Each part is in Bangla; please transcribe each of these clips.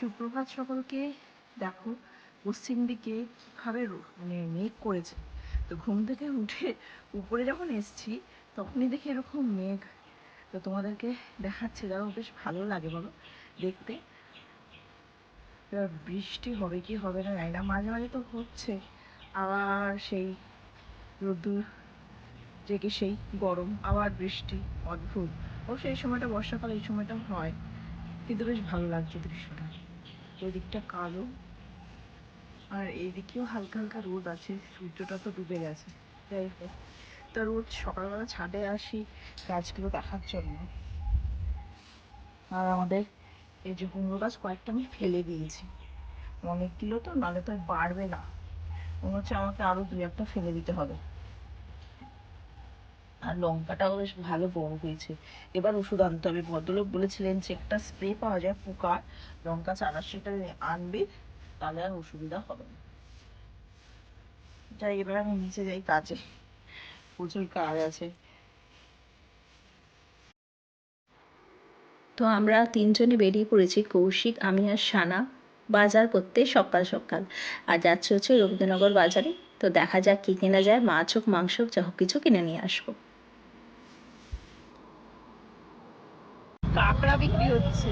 সুপ্রভাত সকলকে। দেখো পশ্চিম দিকে কিভাবে মানে মেঘ করেছে। তো ঘুম থেকে উঠে উপরে যখন এসছি তখনই দেখি এরকম মেঘ। তো তোমাদেরকে দেখাচ্ছে, দেখো বেশ ভালো লাগে বলো দেখতে। এবার বৃষ্টি হবে কি হবে না জানি না, মাঝে মাঝে তো হচ্ছে, আবার সেই রোদ্দুর থেকে সেই গরম, আবার বৃষ্টি, অদ্ভুত। অবশ্য এই সময়টা বর্ষাকাল, এই সময়টা হয়, কিন্তু বেশ ভালো লাগছে দৃশ্যটা। এদিকটা কালো আর এইদিকেও হালকা হালকা রোদ আছে, সূর্যটা তো ডুবে গেছে। যাই হোক, তা রোজ সকালবেলা ছাদে আসি গাছগুলো দেখার জন্য। আর আমাদের এই যে কুমড়ো গাছ কয়েকটা আমি ফেলে দিয়েছি, অনেকগুলো তো, নাহলে তো বাড়বে না। মনে হচ্ছে আমাকে আরো দু একটা ফেলে দিতে হবে। আর লঙ্কাটাও বেশ ভালো বড় হয়েছে। এবার ওষুধ আনতে হবে, ভদ্রলোক বলেছিলেন যে একটা স্প্রে পাওয়া যায় পোকার, লঙ্কা চারা, সেটা আনবি, তাহলে আর অসুবিধা হবে না। যাই, এবার আমি নিচে যাই কাজে, প্রচুর কাজ আছে। তো আমরা তিনজনে বেরিয়ে পড়েছি, কৌশিক, আমি আর সানা, বাজার করতে সকাল সকাল। আর যাচ্ছে হচ্ছে রবীন্দ্রনগর বাজারে। তো দেখা যাক কী কেনা যায়, মাছ হোক মাংস হোক যা হোক কিছু কিনে নিয়ে আসবো। কাঁকড়া বিক্রি হচ্ছে,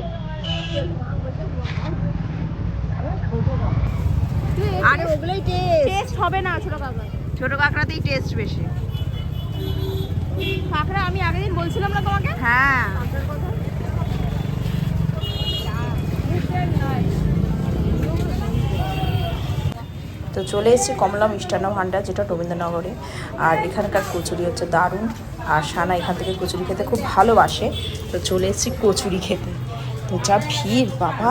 আরে ওগুলোই টেস্ট হবে না ছোট কাঁকড়া। ছোট কাঁকড়াতেই টেস্ট বেশি। কাঁকড়া আমি আগের দিন বলছিলাম না তোমাকে, হ্যাঁ, কাঁকড়ার কথা। তো চলে এসেছি কমলা মিষ্টান্ন ভাণ্ডার, যেটা রবীন্দ্রনগরে। আর এখানকার কচুরি হচ্ছে দারুণ। আর সানা এখান থেকে কচুরি খেতে খুব ভালোবাসে। তো চলে এসেছি কচুরি খেতে। তো যা ভিড় বাবা,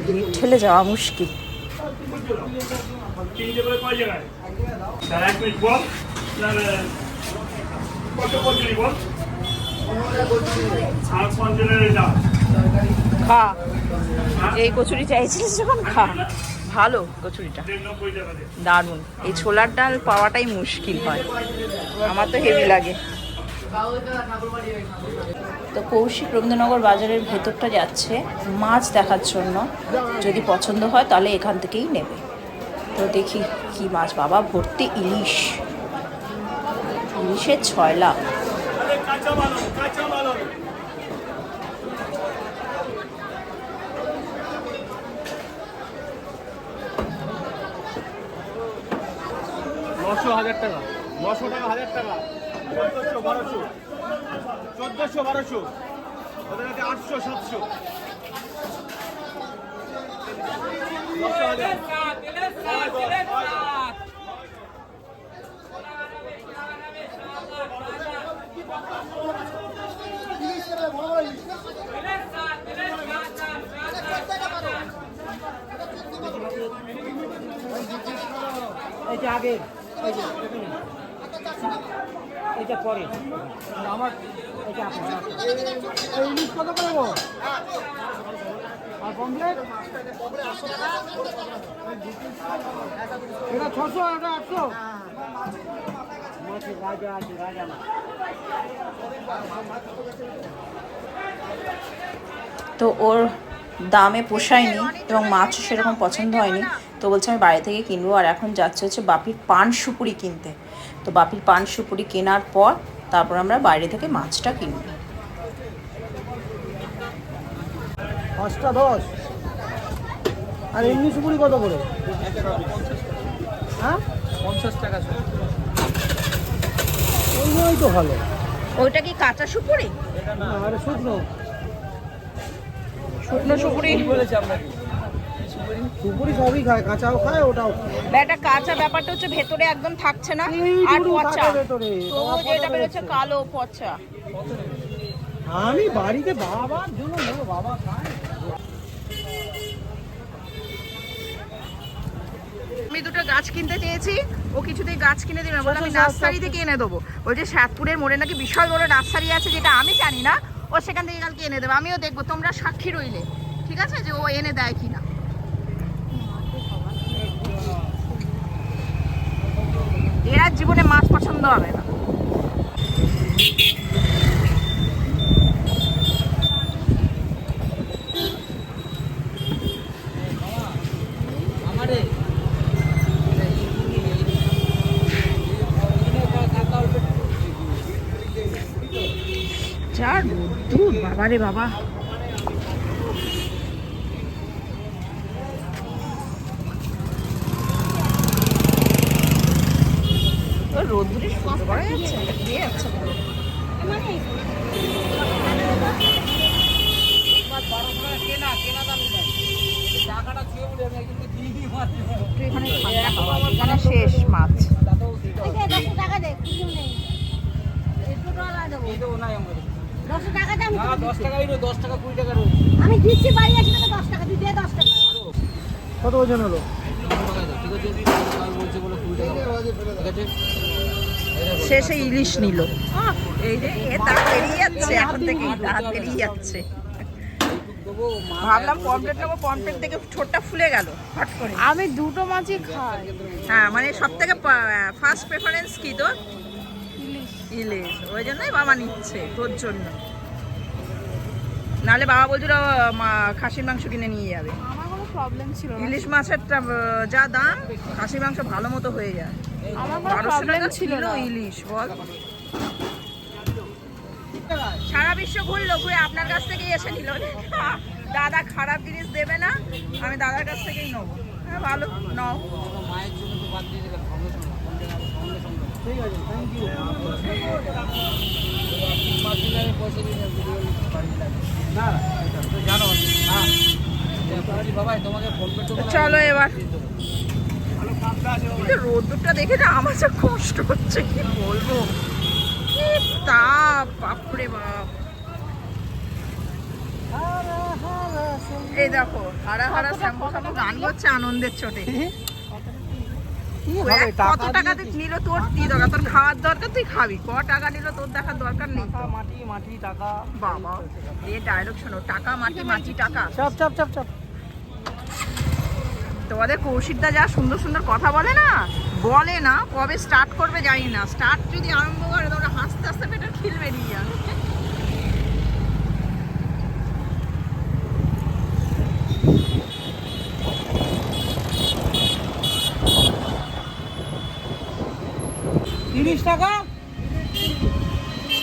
ভিড় ঠেলে যাওয়া মুশকিল। খা, এই কচুরি চাইছিলিস যখন খা। ভালো কচুরিটা, দারুণ। এই ছোলার ডাল পাওয়াটাই মুশকিল হয়, আমার তো হেভি লাগে। তো কৌশিক রবীন্দ্রনগর বাজারের ভেতরটা যাচ্ছে মাছ দেখার জন্য, যদি পছন্দ হয় তাহলে এখান থেকেই নেবে। তো দেখি কি মাছ, বাবা ভর্তি ইলিশ, ইলিশের 6 লাখ। নশো, 1000 টাকা, 900 টাকা, 1000 টাকা, 1400, 1200, 1400, 1200, ওদের কাছে 800, 700, 10,000। এইটা আগে, এইটা পরে, আমার এটা আপনার। এই ইলিশ কত করে গো? আর কমপ্লেট এটা 600, এটা 800। মাছের রাজা আছে, রাজা মাছ। তো ওর দামে পোষায়নি এবং মাছও সেরকম পছন্দ হয়নি। তো বলছে আমি বাড়ি থেকে কিনবো। আর এখন যাচ্ছে হচ্ছে বাপির পান সুপুরি কিনতে। তো বাপির পান সুপুরি কেনার পর তারপর আমরা বাইরে থেকে মাছটা কিনবো। 5টা 10। আর এমনি সুপুরি কত করে? হ্যাঁ, 50 টাকা। ওই তো ভালো। ওইটা কি কাঁচা সুপুরি? না, আরে শুকনো শুকনো সুপুরি বলেছি আপনাকে, সুপুরি সবই খায়, কাঁচাও খায়, ওটাও খায়। একটা কাঁচা ব্যাপারটা হচ্ছে ভেতরে একদম থাকছে না, আর এইটুকু পচা, থাকে ভেতরে। তবুও যেটা বেরোচ্ছে কালো পচা। আমি বাড়িতে বাবার জন্য নেবো, বাবা খায়। আমি দুটো গাছ কিনতে চেয়েছি, ও কিছুতেই গাছ কিনে দিবে না, বলে আমি নার্সারি থেকে এনে দেবো। বলছে সাতপুরের মোড়ে নাকি বিশাল বড় নার্সারি আছে, যেটা আমি জানি না, ও সেখান থেকে কালকে এনে দেবে। আমিও দেখবো, তোমরা সাক্ষী রইলে, ঠিক আছে, যে ও এনে দেয় কিনা। এরা জীবনে মাছ পছন্দ হবে না। যা রোদ্দুর বাবা রে বাবা। রোদ্দুরে সহ্য করা যাচ্ছে না, দিয়ে যাচ্ছে পুরো। এখানে ঠান্ডা হাওয়া, এখানে শেষ মাছ। টাকা দে, কিছু নেই। একটু টাকা দেবো। 10 টাকা দাম। 10 টাকাই 10 টাকা 20 টাকা আমি দিচ্ছি বাড়ি আসি তোকে 10 টাকা, তুই দে 10 টাকা। কত ওজন হলো? শেষে ইলিশ নিল। এই যে এ দাঁত বেরিয়ে যাচ্ছে, এখন থেকে দাঁত বেরিয়ে যাচ্ছে। ভাবলাম পমপ্লেট নেবো, পমপ্লেট থেকে ঠোঁটটা ফুলে গেল হট করে। আমি দুটো মাছই খাই। হ্যাঁ মানে সব থেকে ফার্স্ট প্রেফারেন্স কি তোর? ইলিশ। ওই জন্যই বাবা নিচ্ছে তোর জন্য, নাহলে বাবা বলছিল খাসির মাংস কিনে নিয়ে যাবে। আমার কোনো প্রবলেম ছিল না। ইলিশ মাছের যা দাম, খাসির মাংস ভালো মতো হয়ে যায়। আমার কোনো 1200 প্রবলেম টাকা ছিল কিলো না। ইলিশ বল। সারা বিশ্ব ঘুরলো, ঘুরে আপনার কাছ থেকেই এসে নিল। দাদা খারাপ জিনিস দেবে না, আমি দাদার কাছ থেকেই নেবো। হ্যাঁ ভালো, নাও। ঠিক আছে, থ্যাংক ইউ। না জানো বাবা তোমাকে ফোন করতে চলো এবার। রোদ্দুরটা দেখে না আমার যা কষ্ট হচ্ছে, কি বলবো, কি তাপ, বাপরে বাপ। এই দেখো হারা হারা শ্যাম্পু শ্যাম্পু গান করছে আনন্দের চোটে। কি হবে কত টাকা নিল তোর কি দরকার? তোর খাওয়ার দরকার, তুই খাবি। ক টাকা নিল তোর দেখার দরকার নেই। টাকা মাটি মাটি টাকা। বাবা এই ডায়লগ শোনো, টাকা মাটি মাটি টাকা। চাপ চাপ চাপ চাপ। তোমাদের কৌশিকদা যা সুন্দর সুন্দর কথা বলে না, বলে না কবে স্টার্ট করবে জানি না। স্টার্ট যদি আরম্ভ করে তোমরা হাসতে হাসতে পেটের খিল বেরিয়ে যাবে। টাকা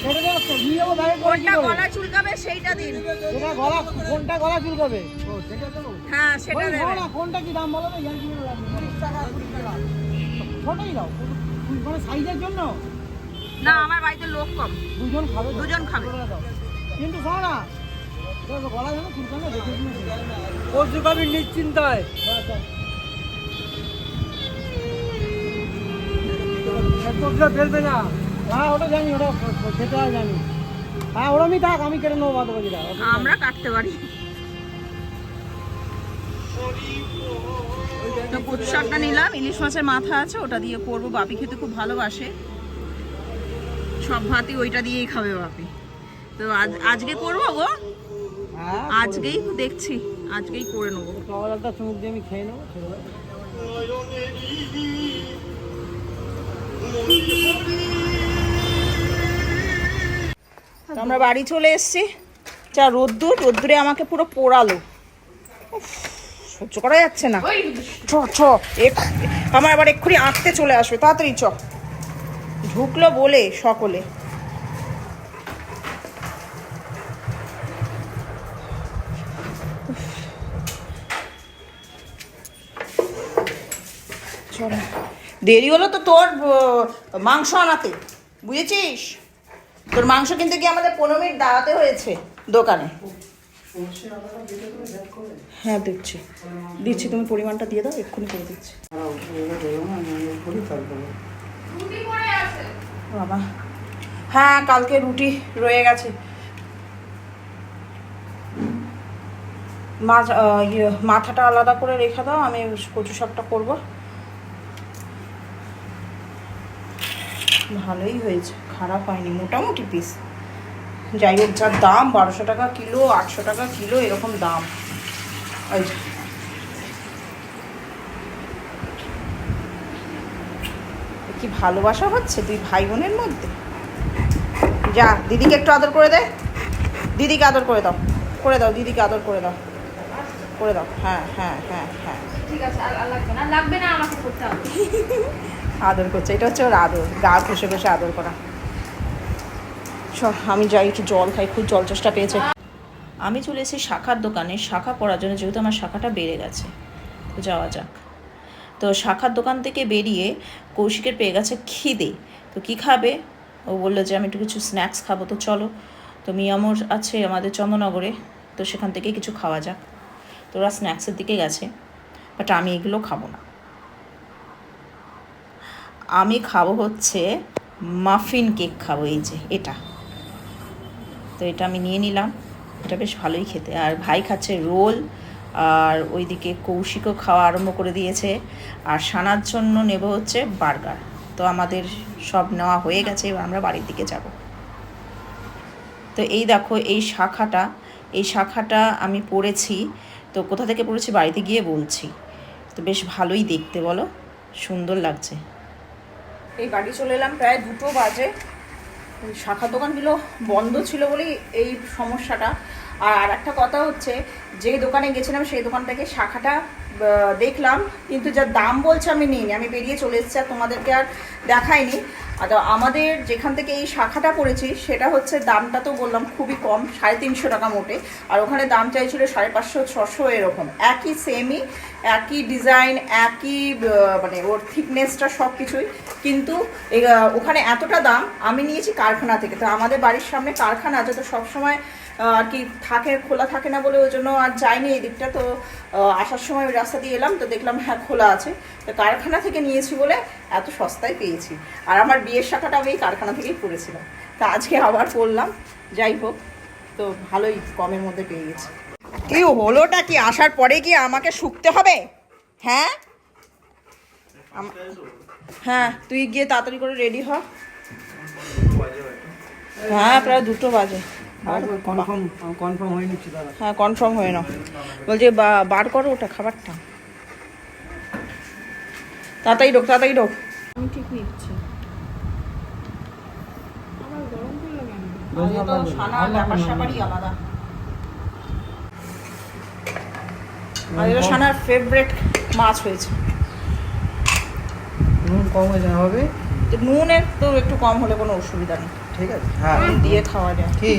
কেটে দেবো তো, নিয়ে যাবো ব্যাগে করে। কোনটা গলা চুলকাবে সেইটা দিন। এটা গলা, কোনটা গলা চুলকাবে? ও সেটা দেবো। হ্যাঁ সেটা ওই দেবে। না, কোনটা কি দাম বলো তো? 30 টাকা 20 টাকা। ছোটই দাও, মানে সাইজের জন্য। না আমার বাড়িতে লোক কম, দুজন খাবে তো? দুজন খাবে। দাও। কিন্তু শোনো না, তোর গলা যেন চুলকানো দেখে শুনে পরশু খাবি নিশ্চিন্তায়। ফেলবে না। হ্যাঁ ওটা জানি, ওটা সেটা জানি। হ্যাঁ ওরমই থাক, আমি কেটে নেবো বাদ বাকিটা। আমরা কাটতে পারি। তো কচু শাকটা নিলাম, ইলিশ মাছের মাথা আছে, ওটা দিয়ে করবো। বাপি খেতে খুব ভালোবাসে, সব ভাতই ওইটা দিয়েই খাবে বাপি। তো আজকে করবো গো, হ্যাঁ আজকেই দেখছি, আজকেই করে নেবো। একটা চুমুক দিয়ে আমি খেয়ে নেবো। আমরা বাড়ি চলে এসেছি। যা রোদ্দুর, রোদ্দুরে আমাকে পুরো পোড়ালো, উফ, সহ্য করা যাচ্ছে না। চ চ আমার আবার এক্ষুনি আঁকতে চলে আসবে, তাড়াতাড়ি চ। ঢুকলো বলে সকলে। চলো, দেরি হলো তো তোর মাংস আনাতে, বুঝেছিস? তোর মাংস কিনতে গিয়ে আমাদের 15 মিনিট দাঁড়াতে হয়েছে দোকানে। হ্যাঁ দিচ্ছি দিচ্ছি, তুমি পরিমাণটা দিয়ে দাও, এক্ষুনি করে দিচ্ছি। বাবা হ্যাঁ কালকে রুটি রয়ে গেছে। মাথাটা আলাদা করে রেখে দাও, আমি কচু শাকটা করবো। ভালোই হয়েছে, খারাপ হয়নি, মোটামুটি পিস। যাই হোক, যার দাম 1200 টাকা কিলো, 800 টাকা কিলো, এরকম দাম। ওই কি ভালোবাসা হচ্ছে দুই ভাই বোনের মধ্যে। যা দিদিকে একটু আদর করে দে, দিদিকে আদর করে দাও, করে দাও, দিদিকে আদর করে দাও। করে দাও। হ্যাঁ হ্যাঁ হ্যাঁ হ্যাঁ, ঠিক আছে, আর লাগবে না, লাগবে না, আমাকে করতে হবে। আদর করছে, এটা হচ্ছে ওর আদর, গা ঘষে ঘষে আদর করা। চল আমি যাই একটু জল খাই, খুব জল চেষ্টা পেয়েছে। আমি চলে এসেছি শাখার দোকানে শাখা করার জন্য, যেহেতু আমার শাখাটা বেড়ে গেছে। তো যাওয়া যাক। তো শাখার দোকান থেকে বেরিয়ে কৌশিকের পেয়ে গেছে খিদে। তো কী খাবে, ও বললো যে আমি একটু কিছু স্ন্যাক্স খাবো। তো চলো, তো মিয়ামোর আছে আমাদের চন্দ্রনগরে, তো সেখান থেকে কিছু খাওয়া যাক। তো ওরা স্ন্যাক্সের দিকে গেছে, বাট আমি এগুলো খাবো না। আমি খাবো হচ্ছে মাফিন কেক খাবো, এই যে এটা। তো এটা আমি নিয়ে নিলাম, এটা বেশ ভালোই খেতে। আর ভাই খাচ্ছে রোল, আর ওইদিকে কৌশিকও খাওয়া আরম্ভ করে দিয়েছে। আর সানার জন্য নেব হচ্ছে বার্গার। তো আমাদের সব নেওয়া হয়ে গেছে, এবার আমরা বাড়ির দিকে যাব। তো এই দেখো এই শাখাটা আমি পরেছি। তো কোথা থেকে পরেছি বাড়িতে গিয়ে বলছি। তো বেশ ভালোই দেখতে, বলো, সুন্দর লাগছে। এই বাড়ি চলে এলাম, প্রায় 2টো বাজে। শাখার দোকানগুলো বন্ধ ছিল বলেই এই সমস্যাটা। আর একটা কথা হচ্ছে, যে দোকানে গেছিলাম সেই দোকান থেকে শাখাটা দেখলাম, কিন্তু যা দাম বলছে আমি নিইনি, আমি বেরিয়ে চলে এসেছি, আর তোমাদেরকে আর দেখাইনি। আর আমাদের যেখান থেকে এই শাখাটা পড়েছি সেটা হচ্ছে, দামটা তো বললাম খুবই কম, 350 টাকা মোটে। আর ওখানে দাম চাইছিল 550-600 এরকম, একই সেমই, একই ডিজাইন, একই মানে ওর থিকনেসটা সব কিছুই। কিন্তু ওখানে এতটা দাম, আমি নিয়েছি কারখানা থেকে। তো আমাদের বাড়ির সামনে কারখানা আছে, তো সবসময় আর কি থাকে, খোলা থাকে না বলে ওই জন্য আর যাইনি এই দিকটা। তো আসার সময় ওই রাস্তা দিয়ে এলাম, তো দেখলাম হ্যাঁ খোলা আছে। তো কারখানা থেকে নিয়েছি বলে এত সস্তায় পেয়েছি। আর আমার বিয়ের শাখাটা আমি এই কারখানা থেকেই পড়েছিলাম, তা আজকে আবার পড়লাম। যাই হোক, তো ভালোই কমের মধ্যে পেয়ে গেছি। কি হলোটা কি, আসার পরে কি আমাকে শুকতে হবে? হ্যাঁ হ্যাঁ, তুই গিয়ে তাড়াতাড়ি করে রেডি হ। হ্যাঁ প্রায় 2টো বাজে। কনফার্ম হয়ে নিচ্ছি দাদা। হ্যাঁ কনফার্ম হয়ে নাও, বলছি বার করো ওটা খাবারটা, তাড়াতাড়ি ঢোক তাড়াতাড়ি ঢোক। আমি ঠিক নিচ্ছি। আজকে তো সানার ব্যাপার স্যাপারই আলাদা। আজকে তো সানার ফেভারিট মাছ হয়েছে। নুন কম হয়ে যাওয়া হবে, তো নুনের তো একটু কম হলে কোনো অসুবিধা নেই, ঠিক আছে। হ্যাঁ নুন দিয়ে খাওয়া যায়। কি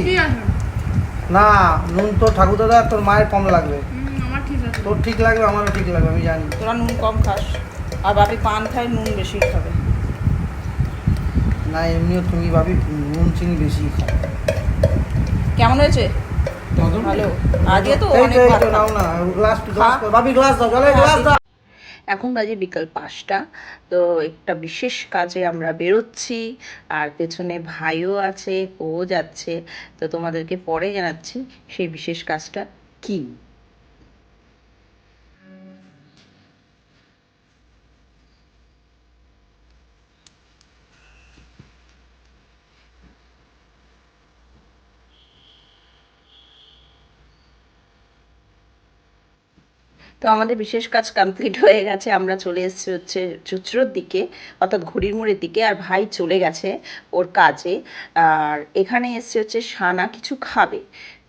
না, নুন তো ঠাকুর দাদা তোর মায়ের কম লাগবে, আমার ঠিক আছে। তোর ঠিক লাগবে, আমারও ঠিক লাগবে, আমি জানি। তোরা নুন কম খাস, আর বাপি পান খায়, নুন বেশি খাবে। না এমনিও তুমি ভাবি নুন চিনি বেশি খাও। কেমন হয়েছে? ভালো। আজকে তো অনেক ভাত নাও না, গ্লাস হ্যাঁ। ভাবি গ্লাস দাও, জলের গ্লাস দাও। এখন বাজে বিকাল 5টা। তো একটা বিশেষ কাজে আমরা বেরোচ্ছি, আর পেছনে ভাইও আছে, ও যাচ্ছে। তো তোমাদেরকে পরে জানাচ্ছি সেই বিশেষ কাজটা কি। তো আমাদের বিশেষ কাজ কমপ্লিট হয়ে গেছে, আমরা চলে এসেছি হচ্ছে চুচড়োর দিকে, অর্থাৎ ঘড়ির মোড়ের দিকে। আর ভাই চলে গেছে ওর কাজে। আর এখানে এসছে হচ্ছে সানা কিছু খাবে।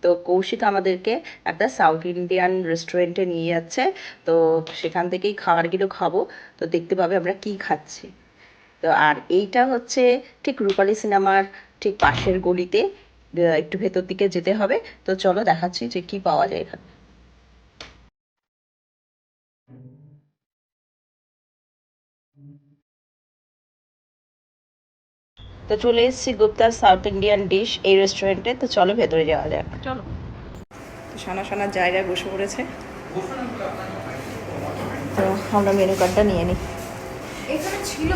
তো কৌশিক আমাদেরকে একটা সাউথ ইন্ডিয়ান রেস্টুরেন্টে নিয়ে যাচ্ছে। তো সেখান থেকেই খাবারগুলো খাবো। তো দেখতে পাবে আমরা কি খাচ্ছি। তো আর এইটা হচ্ছে ঠিক রূপালী সিনেমার ঠিক পাশের গলিতে, একটু ভেতর দিকে যেতে হবে। তো চলো দেখাচ্ছি যে কি পাওয়া যায় এখানে। তো চলে এসেছি গুপ্তার সাউথ ইন্ডিয়ান ডিশ এই রেস্টুরেন্টে। তো চলো ভেতরে যাওয়া যাক, চলো। তো সানা সানার জায়গায় বসে পড়েছে, তো আমরা মেনু কার্ডটা নিয়ে নিই। এখানে ছিল।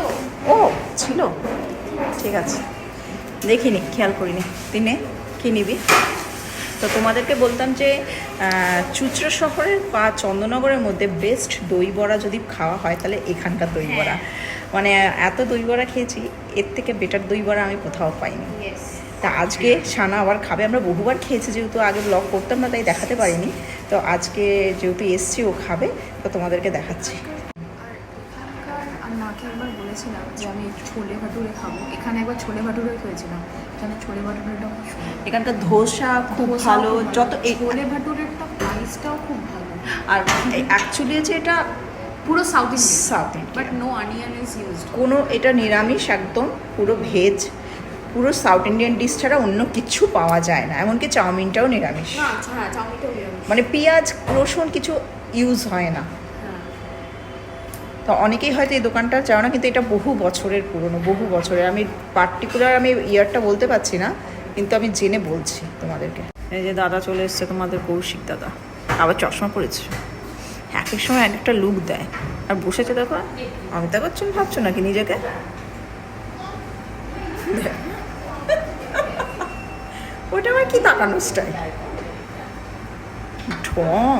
ও ছিল, ঠিক আছে, দেখিনি, খেয়াল করিনি। দিনে কী নিবি? তো তোমাদেরকে বলতাম যে চুচড়ো শহরের বা চন্দননগরের মধ্যে বেস্ট দই বড়া যদি খাওয়া হয় তাহলে এখানকার দই বড়া। মানে এত দই বড়া খেয়েছি, এর থেকে বেটার দই বড়া আমি কোথাও পাইনি। তা আজকে সানা আবার খাবে। আমরা বহুবার খেয়েছি, যেহেতু আগে ব্লগ করতাম না তাই দেখাতে পারিনি। তো আজকে যেহেতু এসছি, ও খাবে, তো তোমাদেরকে দেখাচ্ছি। আর মাকে একবার বলেছিলাম যে আমি ছোলে ভাটুরে খাবো, এখানে একবার ছোলে ভাটুরে খেয়েছিলাম, এখানে ছোলে ভাটুরেটাও খুব সুন্দর। এখানকার ধোসা খুব ভালো, যত ছোলে ভাটুরেরটা প্রাইসটাও খুব ভালো। আর অ্যাকচুয়ালি যে এটা পুরো south Indian, south but no onion is used. কোনো এটা নিরামিষ একদম পুরো ভেজ, পুরো সাউথ ইন্ডিয়ান ডিশ ছাড়া অন্য কিছু পাওয়া যায় না, এমনকি চাউমিনটাও নিরামিষ। না হ্যাঁ, চাউমিনটাও নিরামিষ। মানে পেঁয়াজ রসুন কিছু ইউজ হয় না। হ্যাঁ, তো অনেকেই হয়তো এই দোকানটা চাও না, কিন্তু এটা বহু বছরের পুরনো, বহু বছরের। আমি পার্টিকুলার আমি ইয়ারটা বলতে পারছি না, কিন্তু আমি জেনে বলছি তোমাদেরকে। এই যে দাদা চলে এসছে, তোমাদের কৌশিক দাদা, আবার চশমা পরেছে। এক এক সময় এক একটা লুক দেয়। আর বসেছে দেখো, অমিতাভ বচ্চন ভাবছো নাকি নিজেকে? ওটা আমার কি তাকানো স্টাইল, ঢং।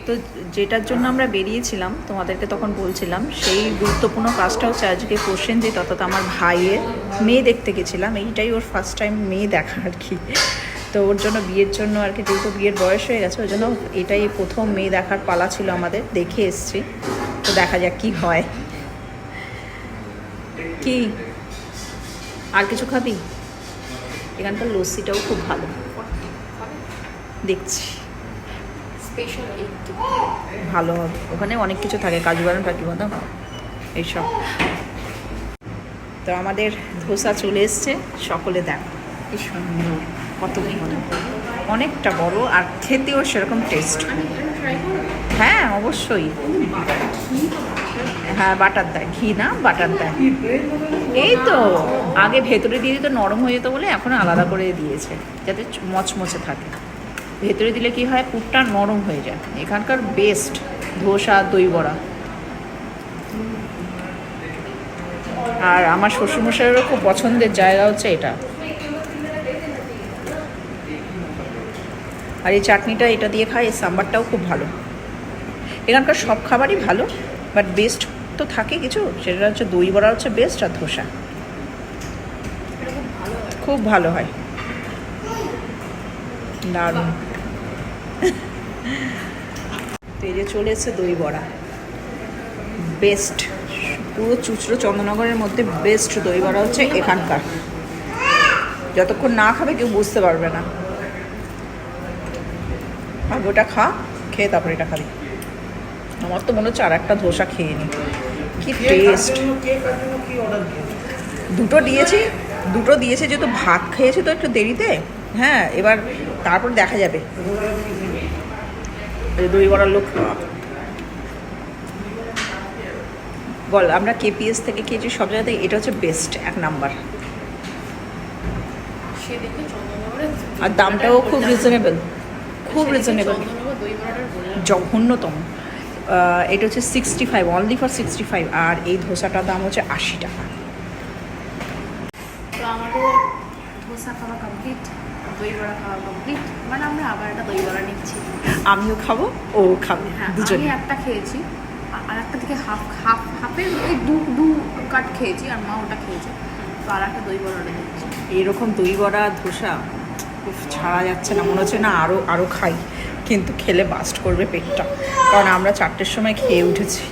তো যেটার জন্য আমরা বেরিয়েছিলাম তোমাদেরকে তখন বলছিলাম, সেই গুরুত্বপূর্ণ কাজটা হচ্ছে আজকে প্রসেনজিৎ, অর্থাৎ আমার ভাইয়ের মেয়ে দেখতে গেছিলাম। এইটাই ওর ফার্স্ট টাইম মেয়ে দেখা আর কি। তো ওর জন্য বিয়ের জন্য আর কি, যেহেতু বিয়ের বয়স হয়ে গেছে, ওই জন্য এটাই প্রথম মেয়ে দেখার পালা ছিল আমাদের, দেখে এসছি। তো দেখা যাক কি হয়। কি আর কিছু খাবি? এখানকার লস্যিটাও খুব ভালো, দেখছি স্পেশাল এগ। ভালো হবে। ওখানে অনেক কিছু থাকে, কাজু বাদাম টাজু বাদাম এইসব। তো আমাদের ধোসা চলে এসছে, সকলে দেখো কি সুন্দর, কত বড়, অনেকটা বড়, আর খেতেও সেরকম টেস্ট। হ্যাঁ অবশ্যই, হ্যাঁ বাটার দেয়, ঘি না বাটার দেয়। এই তো আগে ভেতরে দিয়ে দিত, নরম হয়ে যেত বলে এখন আলাদা করে দিয়েছে, যাতে মচমচে থাকে। ভেতরে দিলে কি হয়, পুরটা নরম হয়ে যায়। এখানকার বেস্ট ধোসা, দই বড়া। আর আমার শ্বশুরমশাইয়েরও খুব পছন্দের জায়গা হচ্ছে এটা। আর এই চাটনিটা এটা দিয়ে খায়, এই সাম্বারটাও খুব ভালো। এখানকার সব খাবারই ভালো, বাট বেস্ট তো থাকে কিছু, সেটা হচ্ছে দই বড়া হচ্ছে বেস্ট, আর ধোসা খুব ভালো হয়, দারুণ। তো এই যে চলে এসেছে দই বড়া, বেস্ট, পুরো চুচড়ো চন্দননগরের মধ্যে বেস্ট দই বড়া হচ্ছে এখানকার। যতক্ষণ না খাবে কেউ বুঝতে পারবে না। আর ওটা খেয়ে তারপরে এটা খাবি। আমার তো মনে হচ্ছে আর একটা ধোসা খেয়ে নি, কি টেস্ট। দুটো দিয়েছে যেহেতু ভাত খেয়েছে তো একটু দেরিতে। হ্যাঁ এবার তারপর দেখা যাবে। দই বড়ার লোক বল, আমরা কেপিএস থেকে খেয়েছি, সব জায়গাতে এটা হচ্ছে বেস্ট, 1 নাম্বার। সেদিকে চন্দ্রনগরে আর দামটাও খুব রিজনেবল, খুব রিজনেবল, চন্দ্রনগর দই বড়াটার বললাম জঘন্যতম। এটা হচ্ছে 65, অনলি ফর 65। আর এই ধোসাটার দাম হচ্ছে 80 টাকা। তো আমাদের ধোসা খাওয়া কমপ্লিট, দই বড়া খাওয়া কমপ্লিট, মানে আমরা আবার একটা দই বড়া নিচ্ছি। আমিও খাবো, ও খাবে, হ্যাঁ দুজন। আমি একটা খেয়েছি, আর একটা থেকে হাফের ওই দু কাট খেয়েছি, আর মা ওটা খেয়েছে। তো আর একটা দই বড়া নিচ্ছি। এরকম দই বড়া ধোসা উফ, ছাড়া যাচ্ছে না, মনে হচ্ছে না আরও খাই, কিন্তু খেলে বাস্ট করবে পেটটা। কারণ আমরা 4টের সময় খেয়ে উঠেছি,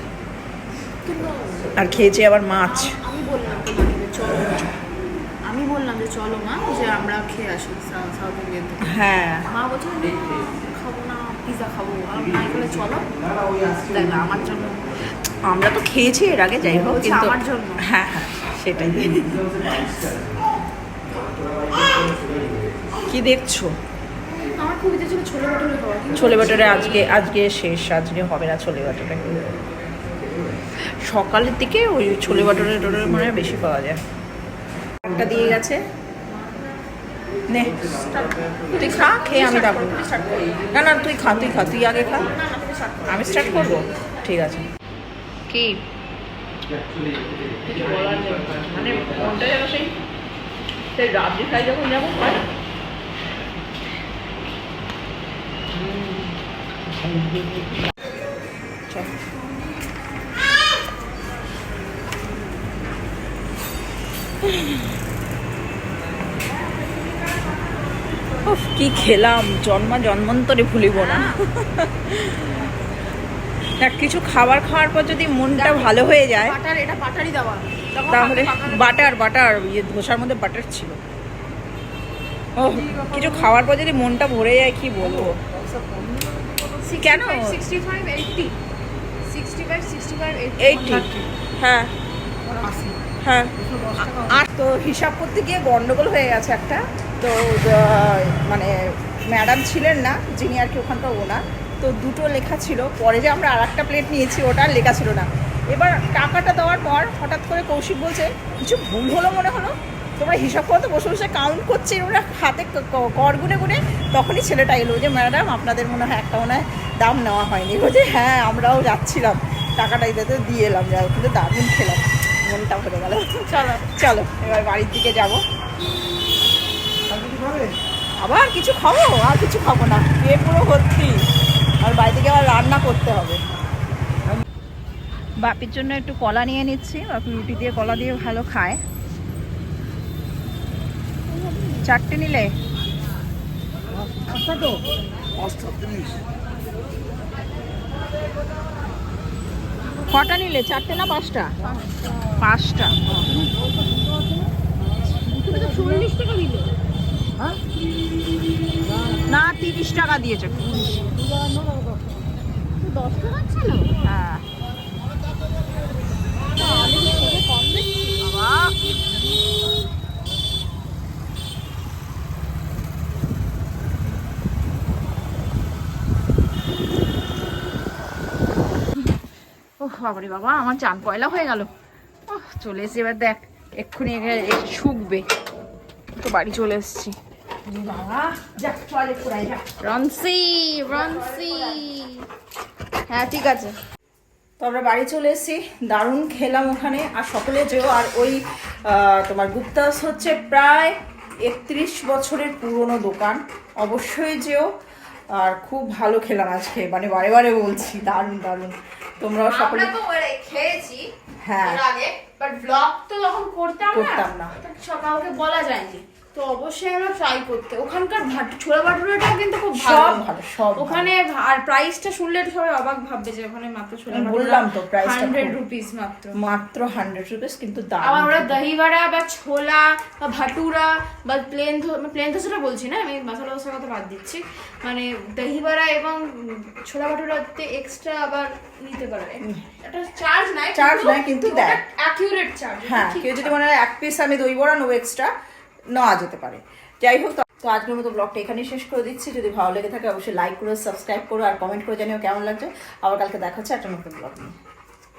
আর খেয়েছি আবার মাছ। আমি বললাম তো মাকে যে চলো, আমি বললাম যে চলো মা, যে আমরা খেয়ে আসি সাউথ ইন্ডিয়ান থেকে। হ্যাঁ মা বলছে আমি খাবো না, পিৎজা খাবো। আর মাই বলে চলো, দেখ আমার জন্য। আমরা তো খেয়েছি এর আগে, যাই হোক, বলছে কিন্তু আমার জন্য। হ্যাঁ হ্যাঁ সেটাই। কি দেখছো? আমার খুব ইচ্ছে ছিল ছোলে ভাটুরে খাওয়া, কিন্তু ছোলে ভাটুরে আজকে শেষ, আজকে হবে না ছোলে ভাটুরে। সকালের দিকে ওই ছোলে ভাটুরে মনে হয় বেশি পাওয়া যায়। একটা দিয়ে গেছে, নে তুই খা, খেয়ে আমি তারপর। না না তুই খা, তুই আগে খা, আমি স্টার্ট করবো, ঠিক আছে। কি কিছু বলার নেই, মানে মনটা যেন সেই রাত্রি খাই যখন যেমন হয়। চল উফ, কি খেলাম, জন্মান্তরে ভুলিব না। কিছু খাবার খাওয়ার পর যদি মনটা ভালো হয়ে যায়, বাটার, এটা বাটারই দেওয়া, তাহলে বাটার ইয়ে ধোসার মধ্যে বাটার ছিল। ও কিছু খাওয়ার পর যদি মনটা ভরে যায়, কি বলবো। কেন? 65 80 65 65 80 হ্যাঁ হ্যাঁ। আর তো হিসাব করতে গিয়ে গন্ডগোল হয়ে গেছে একটা। তো মানে ম্যাডাম ছিলেন না যিনি আর কি ওখানকার ওনার, তো দুটো লেখা ছিল, পরে যে আমরা আর একটা প্লেট নিয়েছি ওটা আর লেখা ছিল না। এবার টাকাটা দেওয়ার পর হঠাৎ করে কৌশিক বলছে কিছু ভুল হলো মনে হলো, তোমরা হিসাব করতে বসে বসে কাউন্ট করছি ওরা হাতে কর গুনে গুনে। তখনই ছেলেটা এলো যে ম্যাডাম আপনাদের মনে হয় একটা মনে হয় দাম নেওয়া হয়নি। বলছে হ্যাঁ আমরাও যাচ্ছিলাম, টাকাটা দিতে দিয়ে এলাম, যাই কিন্তু দারুণ খেলাম, মনটা ভরে গেল। চলো চলো এবার বাড়ির দিকে যাবো। আবার কিছু খাবো? আর কিছু খাবো না, পেট পুরো ভর্তি, আর বাড়ি থেকে আবার রান্না করতে হবে। বাপির জন্য একটু কলা নিয়ে নিচ্ছি, বাপি রুটি দিয়ে কলা দিয়ে ভালো খায়। 4টে নিলে আচ্ছা তো কটা নিলে? 4টে না 5টা? 5টা। 40 টাকা দিল। হ্যাঁ না 30 টাকা দিয়েছে। 10 টাকা ছিল। হ্যাঁ কম দিচ্ছি। বাবা ও বাবারে বাবা, আমার চান পয়লা হয়ে গেল। চলে এসে এবার দেখ এক্ষুনি শুকবে। তো বাড়ি চলে এসেছি। বাবা যাক চল একটু যা। রনসি হ্যাঁ ঠিক আছে। তো আমরা বাড়ি চলে এসেছি, দারুণ খেলাম ওখানে। আর সকলে যেও। আর ওই তোমার গুপ্তাস হচ্ছে প্রায় 31 বছরের পুরনো দোকান, অবশ্যই যেও। আর খুব ভালো খেলাম আজকে, মানে বারে বারে বলছি দারুণ দারুণ। তোমরাও সকলে আমরা তো খেয়েছি হ্যাঁ এর আগে, বাট ব্লগ তো যখন করতাম করতাম না। কাউকে বলা যায়নি, তো অবশ্যই আমরা ট্রাই করতে। ওখানকার ছোলা ভাটুরাটাও কিন্তু খুব সব ভালো। ভালো সব ওখানে আর প্রাইসটা শুনলে সবাই অবাক ভাববে যে ওখানে মাত্র ছোলা আমি ভাটুরা বললাম তো, প্রাইসটা 100 খুব- রুপিস মাত্র। মাত্র 100 রুপিস, কিন্তু আবার দারুণ ওরা খেতে। দহিবড়া বা ছোলা বা ভাটুরা বা প্লেন ধোসাটা বলছি না, আমি মশলা ধোসার কথা বাদ দিচ্ছি, মানে দহিবড়া এবং ছোলা ভাটুরাতে এক্সট্রা আবার নিতে পারে। এটা চার্জ নাই, কিন্তু দেয়। Accurate charge. হ্যাঁ কেউ যদি মনে হয় 1 পিস আমি দই বড়া নেবো এক্সট্রা, নেওয়া যেতে পারে। যাই হোক, তো আজকের মতো ব্লগটা এখানেই শেষ করে দিচ্ছি। যদি ভালো লেগে থাকে অবশ্যই লাইক করো, সাবস্ক্রাইব করো আর কমেন্ট করে জানিও কেমন লাগছে। আবার কালকে দেখা হচ্ছে একটা নতুন ব্লগ নিয়ে।